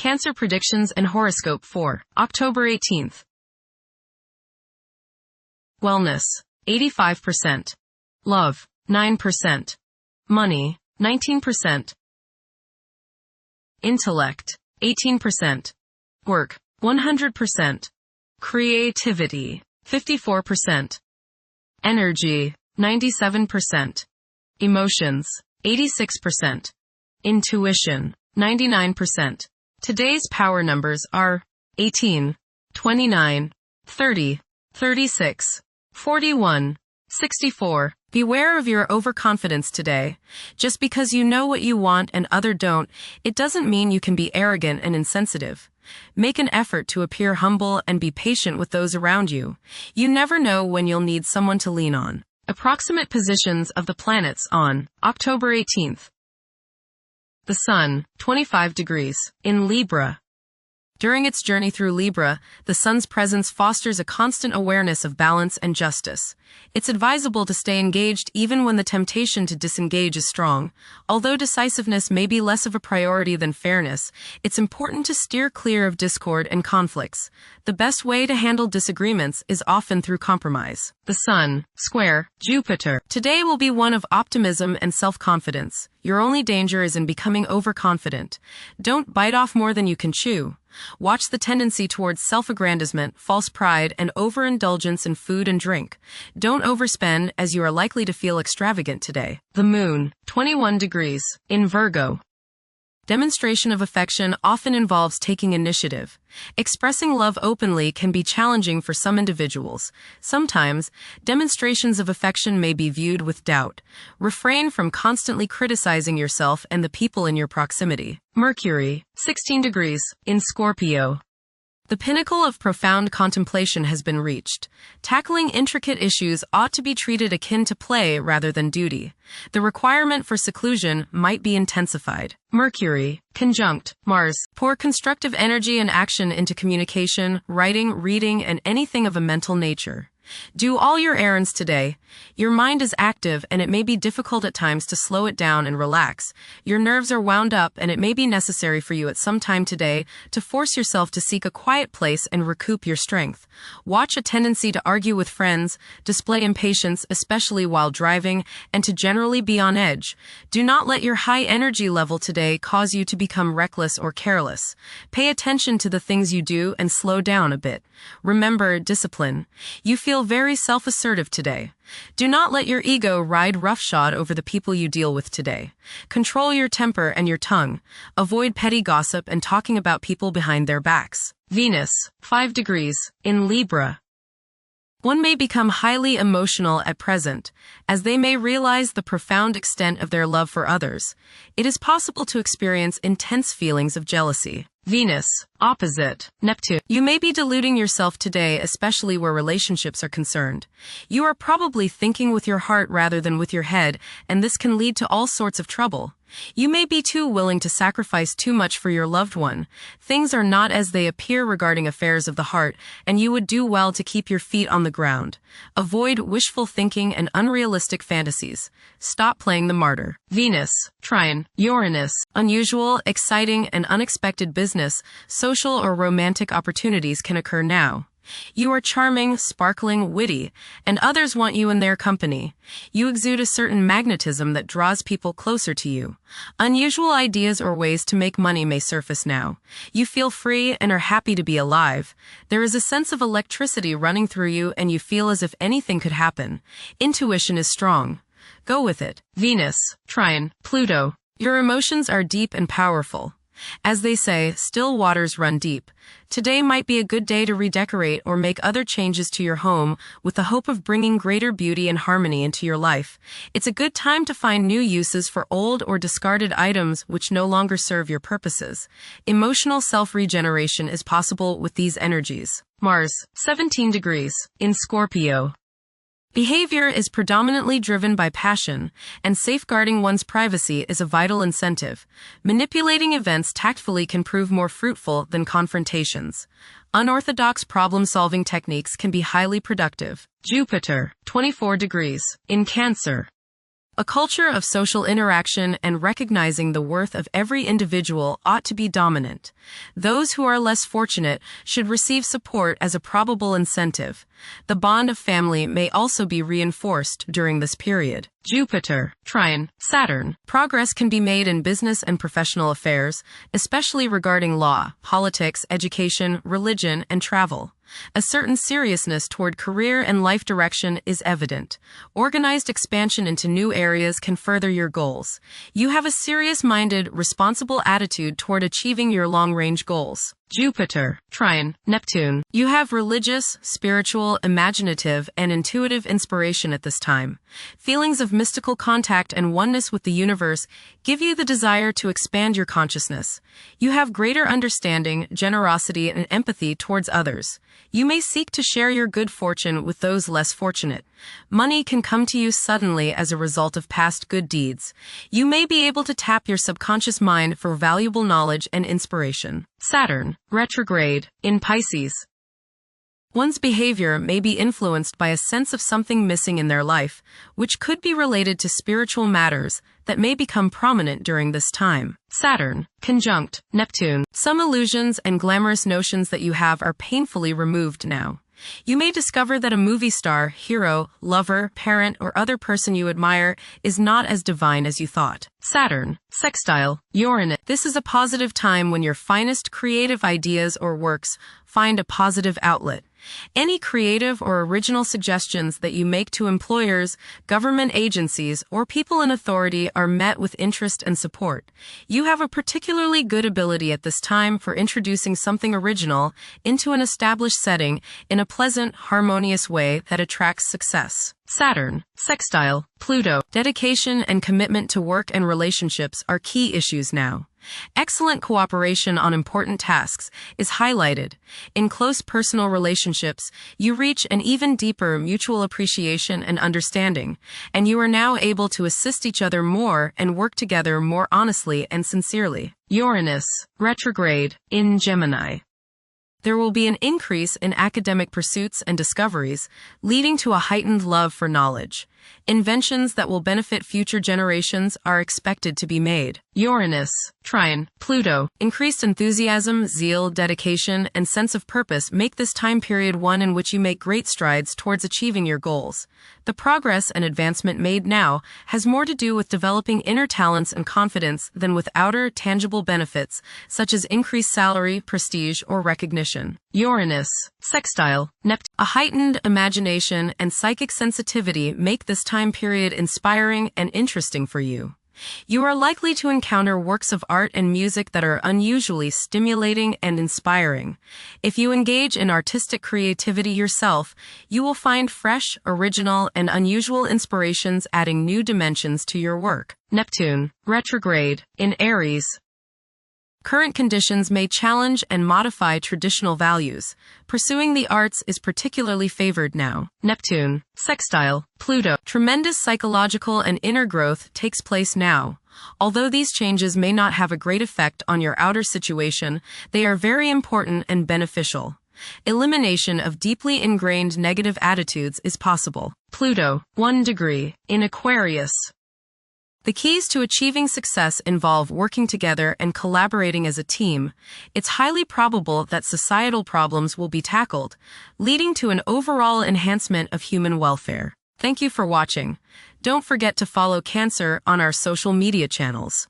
Cancer predictions and horoscope for October 18th. Wellness, 85%. Love, 9%. Money, 19%. Intellect, 18%. Work, 100%. Creativity, 54%. Energy, 97%. Emotions, 86%. Intuition, 99%. Today's power numbers are 18, 29, 30, 36, 41, 64. Beware of your overconfidence today. Just because you know what you want and others don't, it doesn't mean you can be arrogant and insensitive. Make an effort to appear humble and be patient with those around you. You never know when you'll need someone to lean on. Approximate positions of the planets on October 18th. The Sun, 25 degrees, in Libra. During its journey through Libra, the Sun's presence fosters a constant awareness of balance and justice. It's advisable to stay engaged even when the temptation to disengage is strong. Although decisiveness may be less of a priority than fairness, it's important to steer clear of discord and conflicts. The best way to handle disagreements is often through compromise. The Sun, square, Jupiter. Today will be one of optimism and self-confidence. Your only danger is in becoming overconfident. Don't bite off more than you can chew. Watch the tendency towards self-aggrandizement, false pride, and overindulgence in food and drink. Don't overspend, as you are likely to feel extravagant today. The Moon, 21 degrees, in Virgo. Demonstration of affection often involves taking initiative. Expressing love openly can be challenging for some individuals. Sometimes, demonstrations of affection may be viewed with doubt. Refrain from constantly criticizing yourself and the people in your proximity. Mercury, 16 degrees, in Scorpio. The pinnacle of profound contemplation has been reached. Tackling intricate issues ought to be treated akin to play rather than duty. The requirement for seclusion might be intensified. Mercury, conjunct Mars. Pour constructive energy and action into communication, writing, reading, and anything of a mental nature. Do all your errands today. Your mind is active and it may be difficult at times to slow it down and relax. Your nerves are wound up and it may be necessary for you at some time today to force yourself to seek a quiet place and recoup your strength. Watch a tendency to argue with friends, display impatience, especially while driving, and to generally be on edge. Do not let your high energy level today cause you to become reckless or careless. Pay attention to the things you do and slow down a bit. Remember discipline. You feel very self-assertive today. Do not let your ego ride roughshod over the people you deal with today. Control your temper and your tongue. Avoid petty gossip and talking about people behind their backs. Venus, 5 degrees, in Libra. One may become highly emotional at present, as they may realize the profound extent of their love for others. It is possible to experience intense feelings of jealousy. Venus, opposite Neptune. You may be deluding yourself today, especially where relationships are concerned. You are probably thinking with your heart rather than with your head, and this can lead to all sorts of trouble. You may be too willing to sacrifice too much for your loved one. Things are not as they appear regarding affairs of the heart, and you would do well to keep your feet on the ground. Avoid wishful thinking and unrealistic fantasies. Stop playing the martyr. Venus, trine Uranus. Unusual, exciting, and unexpected business, social or romantic opportunities can occur now. You are charming, sparkling, witty, and others want you in their company. You exude a certain magnetism that draws people closer to you. Unusual ideas or ways to make money may surface now. You feel free and are happy to be alive. There is a sense of electricity running through you and you feel as if anything could happen. Intuition is strong. Go with it. Venus, trine Pluto. Your emotions are deep and powerful. As they say, still waters run deep. Today might be a good day to redecorate or make other changes to your home with the hope of bringing greater beauty and harmony into your life. It's a good time to find new uses for old or discarded items which no longer serve your purposes. Emotional self-regeneration is possible with these energies. Mars, 17 degrees, in Scorpio. Behavior is predominantly driven by passion, and safeguarding one's privacy is a vital incentive. Manipulating events tactfully can prove more fruitful than confrontations. Unorthodox problem-solving techniques can be highly productive. Jupiter, 24 degrees, in Cancer. A culture of social interaction and recognizing the worth of every individual ought to be dominant. Those who are less fortunate should receive support as a probable incentive. The bond of family may also be reinforced during this period. Jupiter, trine, Saturn. Progress can be made in business and professional affairs, especially regarding law, politics, education, religion, and travel. A certain seriousness toward career and life direction is evident. Organized expansion into new areas can further your goals. You have a serious-minded, responsible attitude toward achieving your long-range goals. Jupiter, trine, Neptune. You have religious, spiritual, imaginative, and intuitive inspiration at this time. Feelings of mystical contact and oneness with the universe give you the desire to expand your consciousness. You have greater understanding, generosity, and empathy towards others. You may seek to share your good fortune with those less fortunate. Money can come to you suddenly as a result of past good deeds. You may be able to tap your subconscious mind for valuable knowledge and inspiration. Saturn, retrograde, in Pisces. One's behavior may be influenced by a sense of something missing in their life, which could be related to spiritual matters that may become prominent during this time. Saturn, conjunct, Neptune. Some illusions and glamorous notions that you have are painfully removed now. You may discover that a movie star, hero, lover, parent, or other person you admire is not as divine as you thought. Saturn, sextile, Uranus. This is a positive time when your finest creative ideas or works find a positive outlet. Any creative or original suggestions that you make to employers, government agencies, or people in authority are met with interest and support. You have a particularly good ability at this time for introducing something original into an established setting in a pleasant, harmonious way that attracts success. Saturn, sextile, Pluto. Dedication and commitment to work and relationships are key issues now. Excellent cooperation on important tasks is highlighted. In close personal relationships, you reach an even deeper mutual appreciation and understanding, and you are now able to assist each other more and work together more honestly and sincerely. Uranus, retrograde, in Gemini. There will be an increase in academic pursuits and discoveries, leading to a heightened love for knowledge. Inventions that will benefit future generations are expected to be made. Uranus, trine, Pluto. Increased enthusiasm, zeal, dedication, and sense of purpose make this time period one in which you make great strides towards achieving your goals. The progress and advancement made now has more to do with developing inner talents and confidence than with outer, tangible benefits, such as increased salary, prestige, or recognition. Uranus, sextile, Neptune. A heightened imagination and psychic sensitivity make this time period inspiring and interesting for you. You are likely to encounter works of art and music that are unusually stimulating and inspiring. If you engage in artistic creativity yourself, you will find fresh, original, and unusual inspirations adding new dimensions to your work. Neptune, retrograde, in Aries. Current conditions may challenge and modify traditional values. Pursuing the arts is particularly favored now. Neptune, sextile, Pluto. Tremendous psychological and inner growth takes place now. Although these changes may not have a great effect on your outer situation, they are very important and beneficial. Elimination of deeply ingrained negative attitudes is possible. Pluto, 1 degree, in Aquarius. The keys to achieving success involve working together and collaborating as a team. It's highly probable that societal problems will be tackled, leading to an overall enhancement of human welfare. Thank you for watching. Don't forget to follow Cancer on our social media channels.